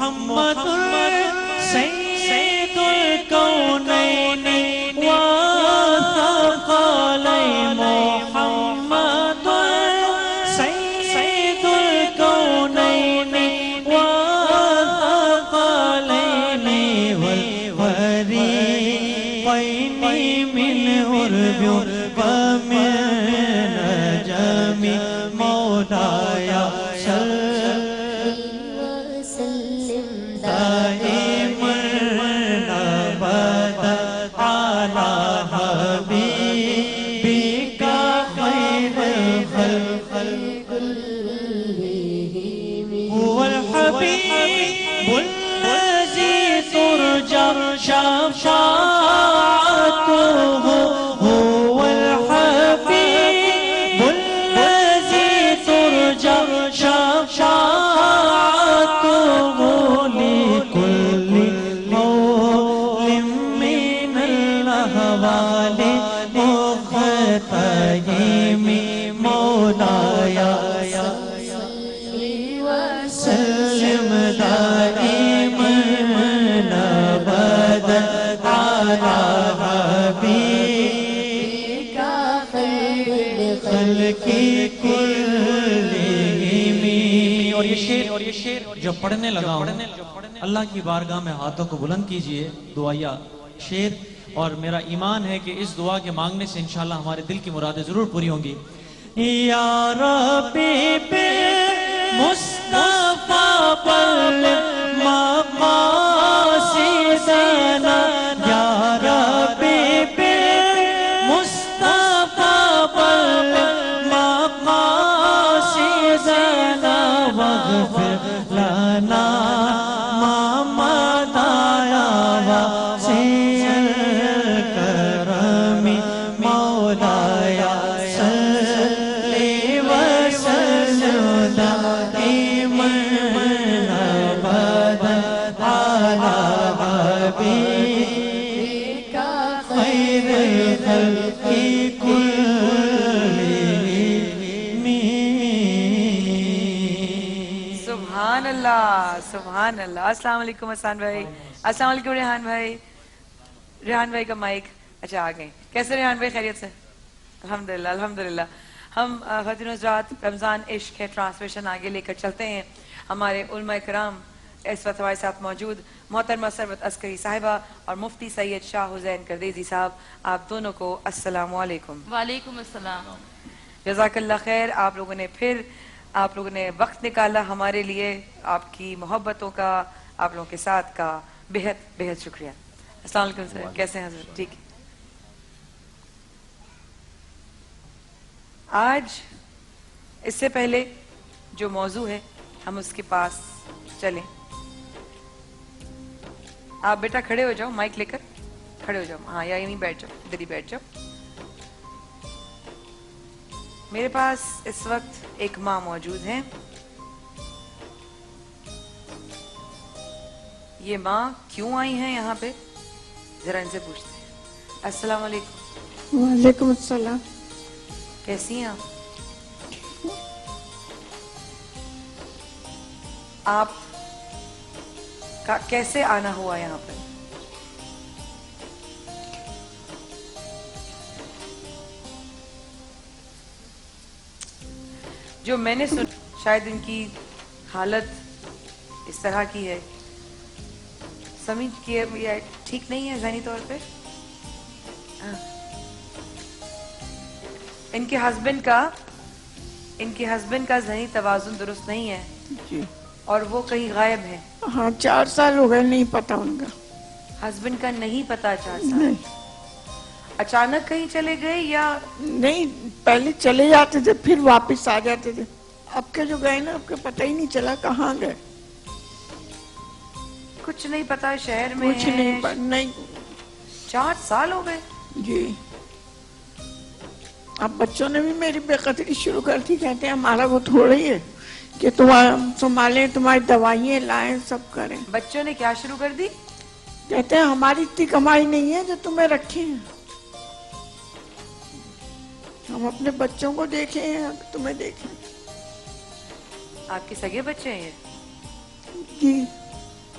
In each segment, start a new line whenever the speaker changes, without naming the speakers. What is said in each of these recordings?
محمد سید الکونین والثقلین محمد سید الکونین والثقلین والفریقین من عرب ومن عجم مولایا شفاعته هو الحبيب الذي ترجى شفاعته لكل مول من الأهوال مختيم مولاي وسلم دائما اور یہ شعر جو پڑھنے لگا ہوں اللہ کی بارگاہ میں ہاتھوں کو بلند کیجئے دعائیہ شعر اور میرا ایمان ہے کہ اس دعا کے مانگنے سے انشاءاللہ ہمارے دل کی مرادیں ضرور پوری ہوں گی یا ربی بے مصطفیٰ بلغ مقاصدنا یا ربی بے مصطفیٰ بلغ مقاصدنا واغفر لنا ما مضى يا واسع الكرم مولاي صل وسلم دائما ابدا على حبيبك خير الخلق كلهم
سبحان اللہ سبحان اللہ السلام علیکم حسان بھائی السلام علیکم ریحان بھائی ریحان بھائی کا مائک اچھا آ گئے کیسے ریحان بھائی خیریت سے الحمدللہ الحمدللہ ہم خواتین حضرات رمضان عشق ہے ٹرانسمیشن آگے لے کر چلتے ہیں ہمارے علماء کرام اس وقت ہمارے ساتھ موجود محترمہ ثروت عسکری صاحبہ اور مفتی سید شاہ حسین کردیزی صاحب آپ دونوں کو السلام علیکم
وعلیکم السلام
جزاک اللہ خیر آپ لوگوں نے وقت نکالا ہمارے لیے آپ کی محبتوں کا آپ لوگوں کے ساتھ کا بہت بہت شکریہ السلام علیکم سر کیسے ہیں حضرت ٹھیک آج اس سے پہلے جو موضوع ہے ہم اس کے پاس چلیں آپ بیٹا کھڑے ہو جاؤ مائک لے کر کھڑے ہو جاؤ ہاں یا یہیں بیٹھ جاؤ ادھر ہی بیٹھ جاؤ میرے پاس اس وقت ایک ماں موجود ہیں یہ ماں کیوں آئی ہیں یہاں پہ ذرا ان سے پوچھتے ہیں السلام علیکم
وعلیکم السلام
کیسی ہیں آپ کا کیسے آنا ہوا یہاں پہ جو میں نے سنا شاید ان کی حالت اس طرح کی ہے سمجھ کہ یہ ٹھیک نہیں ہے ذہنی طور پہ ان کے ہسبینڈ کا ذہنی توازن درست نہیں ہے
جی
اور وہ کہیں غائب ہیں
ہاں 4 سال ہو گئے نہیں پتا ان کا
ہسبینڈ کا نہیں پتا 4 سال اچانک کہیں چلے گئے یا
نہیں پہلے چلے جاتے تھے پھر واپس آ جاتے تھے اب کے جو گئے نا اب کے پتہ ہی نہیں چلا کہاں گئے
کچھ نہیں پتا شہر میں
کچھ نہیں
4 سال ہو گئے
جی اب بچوں نے بھی میری بے قدری شروع کر دی کہتے ہیں ہمارا وہ تھوڑا ہی ہے کہ تم سنبھالیں تمہاری دوائیں لائیں سب کریں
بچوں نے کیا شروع کر دی
کہتے ہیں ہماری اتنی کمائی نہیں ہے جو تمہیں رکھیں ہم اپنے بچوں کو دیکھیں تمہیں دیکھیں
آپ کے سگے بچے ہیں یہ
جی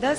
10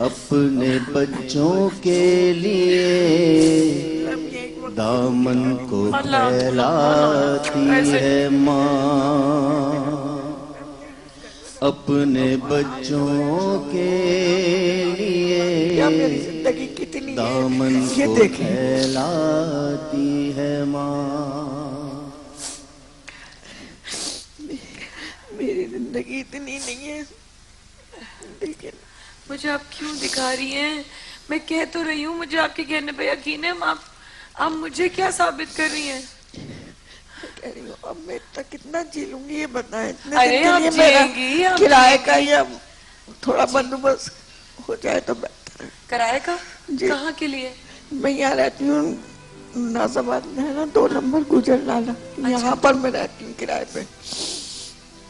اپنے بچوں کے لیے دامن کو پھیلاتی ہے ماں، اپنے بچوں کے
کیا میری
لیے
زندگی کتنی
دامن
ہے یہ
کو
دیکھیں.
پھیلاتی ہے ماں.
میری زندگی اتنی نہیں ہے لیکن
مجھے آپ کیوں دکھا رہی ہیں؟ میں کہہ تو رہی ہوں، مجھے آپ کے کہنے پہ یقین ہے. آپ مجھے کیا ثابت کر رہی ہیں؟
میں کہہ رہی ہوں اب میں تک کتنا جی لوں گی یہ بتائیں. اتنے
ارے
دن کے
آپ
لیے میرا
جیئیں گی، آپ
کرائے
جیئیں
کا
گی.
یا تھوڑا بندوبست ہو جائے تو بہتر ہے.
کرائے کا؟
جی.
کہاں کے لیے؟
میں یہاں رہتی ہوں ناز آباد میں ہے نا 2 نمبر گجر نالا، یہاں پر میں رہتی ہوں کرائے پہ.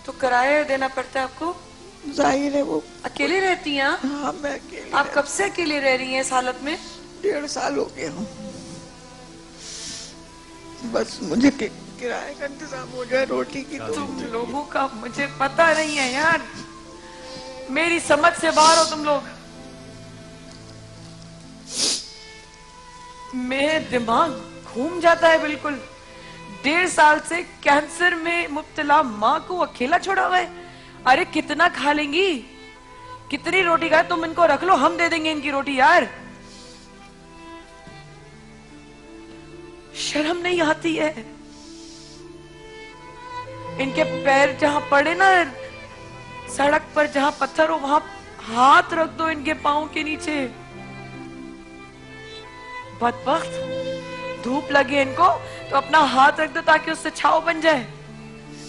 تو کرایہ دینا پڑتا ہے آپ کو؟
ظاہر ہے وہ
اکیلے رہتی ہیں آپ؟
ہاں میں اکیلی
آپ کب سے اکیلے رہ رہی ہیں اس حالت میں؟
1.5 سال ہو گیا ہوں. بس مجھے کرائے کا انتظام ہو جائے روٹی کی تو.
تم لوگوں کا مجھے پتہ نہیں ہے یار، میری سمجھ سے باہر ہو تم لوگ. میرے دماغ گھوم جاتا ہے بالکل. 1.5 سال سے کینسر میں مبتلا ماں کو اکیلا چھوڑا ہوا ہے. ارے کتنا کھا لیں گی؟ کتنی روٹی کھائے؟ تم ان کو رکھ لو، ہم دے دیں گے ان کی روٹی. یار شرم نہیں آتی ہے؟ ان کے پیر جہاں پڑے نا سڑک پر، جہاں پتھر ہو وہاں ہاتھ رکھ دو ان کے پاؤں کے نیچے. بدبخت، دھوپ لگے ان کو تو اپنا ہاتھ رکھ دو تاکہ اس سے چھاؤ بن جائے.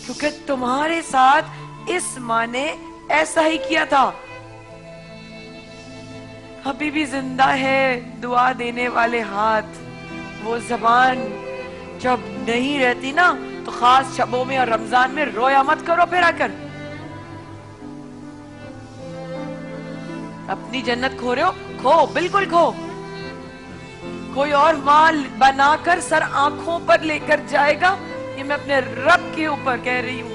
کیونکہ تمہارے ساتھ اس ماں نے ایسا ہی کیا تھا. ابھی بھی زندہ ہے دعا دینے والے ہاتھ، وہ زبان. جب نہیں رہتی نا تو خاص شبوں میں اور رمضان میں رویا مت کرو پھر آ کر. اپنی جنت کھو رہے ہو، کھو، بالکل کھو. کوئی اور مال بنا کر سر آنکھوں پر لے کر جائے گا، یہ میں اپنے رب کے اوپر کہہ رہی ہوں،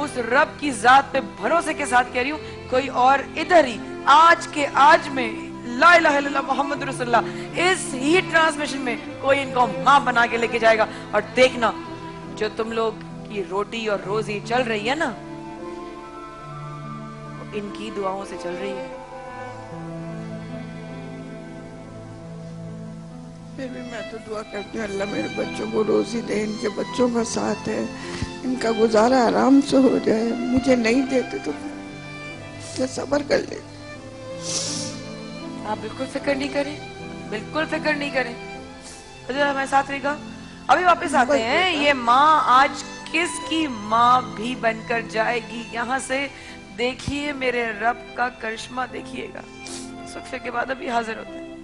اس رب کی ذات پہ بھروسے کے ساتھ کہہ رہی ہوں. کوئی اور ادھر ہی آج کے آج میں لا الہ الا اللہ محمد رسول اللہ اس ہی ٹرانسمیشن میں کوئی ان کو ماں بنا کے لے کے جائے گا. اور دیکھنا جو تم لوگ کی روٹی اور روزی چل رہی ہے نا، ان کی دعاؤں سے چل رہی ہے.
پھر بھی میں تو دعا کرتی ہوں اللہ میرے بچوں کو روزی دے، ان کے بچوں کا ساتھ ہے، ان کا گزارا آرام سے ہو جائے. مجھے نہیں دیتے تو میں صبر کر لیتے.
آپ بالکل فکر نہیں کریں، بالکل فکر نہیں کریں. ہمارے ساتھ رہے گا. ابھی واپس آتے ہیں. یہ ماں آج کس کی ماں بھی بن کر جائے گی یہاں سے. دیکھیے میرے رب کا کرشمہ دیکھیے گا. اس وقفے کے بعد ابھی حاضر ہوتے ہیں.